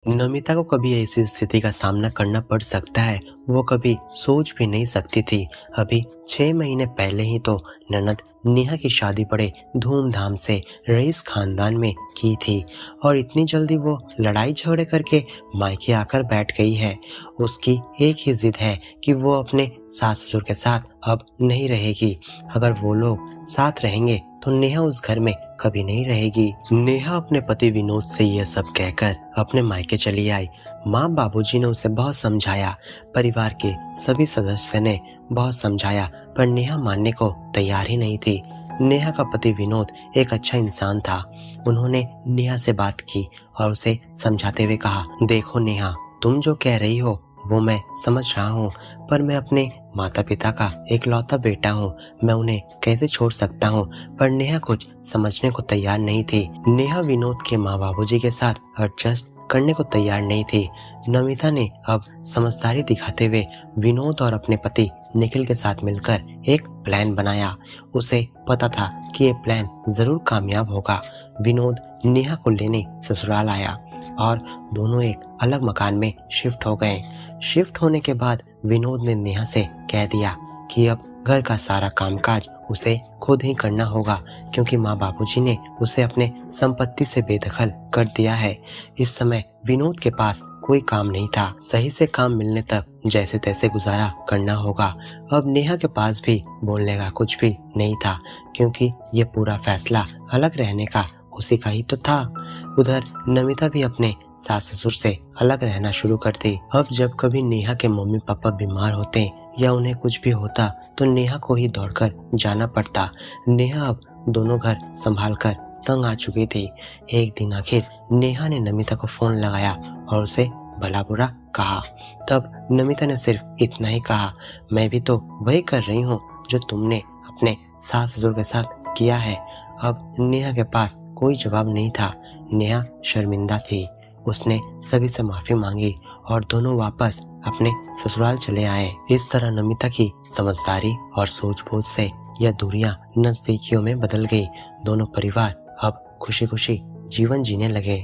नमिता को कभी ऐसी स्थिति का सामना करना पड़ सकता है, वो कभी सोच भी नहीं सकती थी। अभी 6 महीने पहले ही तो ननद नेहा की शादी बड़े धूमधाम से रईस खानदान में की थी और इतनी जल्दी वो लड़ाई झगड़े करके मायके आकर बैठ गई है। उसकी एक ही जिद है कि वो अपने सास ससुर के साथ अब नहीं रहेगी। अगर वो लोग साथ रहेंगे तो नेहा उस घर में कभी नहीं रहेगी। नेहा अपने पति विनोद से यह सब कहकर अपने मायके चली आई। माँ बाबूजी ने उसे बहुत समझाया, परिवार के सभी सदस्य ने बहुत समझाया, पर नेहा मानने को तैयार ही नहीं थी। नेहा का पति विनोद एक अच्छा इंसान था। उन्होंने नेहा से बात की और उसे समझाते हुए कहा, देखो नेहा, तुम जो कह रही हो वो मैं समझ रहा हूँ, पर मैं अपने माता पिता का इकलौता बेटा हूँ, मैं उन्हें कैसे छोड़ सकता हूँ। पर नेहा कुछ समझने को तैयार नहीं थी। नेहा विनोद के माँ बाबूजी के साथ एडजस्ट करने को तैयार नहीं थी। नमिता ने अब समझदारी दिखाते हुए विनोद और अपने पति निखिल के साथ मिलकर एक प्लान बनाया। उसे पता था कि ये प्लान जरूर कामयाब होगा। विनोद नेहा को लेने ससुराल आया और दोनों एक अलग मकान में शिफ्ट हो गए। शिफ्ट होने के बाद विनोद ने नेहा से कह दिया कि अब घर का सारा कामकाज उसे खुद ही करना होगा, क्योंकि माँ बाबूजी ने उसे अपने संपत्ति से बेदखल कर दिया है। इस समय विनोद के पास कोई काम नहीं था। सही से काम मिलने तक जैसे तैसे गुजारा करना होगा। अब नेहा के पास भी बोलने का कुछ भी नहीं था, क्योंकि ये पूरा फैसला अलग रहने का उसी का ही तो था। उधर नमिता भी अपने सास ससुर से अलग रहना शुरू कर दी। अब जब कभी नेहा के मम्मी पापा बीमार होते या उन्हें कुछ भी होता तो नेहा को ही दौड़कर जाना पड़ता। नेहा अब दोनों घर संभाल कर तंग आ चुकी थी। एक दिन आखिर नेहा ने नमिता को फोन लगाया और उसे भला बुरा कहा। तब नमिता ने सिर्फ इतना ही कहा, मैं भी तो वही कर रही हूँ जो तुमने अपने सास ससुर के साथ किया है। अब नेहा के पास कोई जवाब नहीं था। नेहा शर्मिंदा थी। उसने सभी से माफी मांगी और दोनों वापस अपने ससुराल चले आए। इस तरह नमिता की समझदारी और सूझबूझ से यह दूरियां नजदीकियों में बदल गई। दोनों परिवार अब खुशी खुशी जीवन जीने लगे।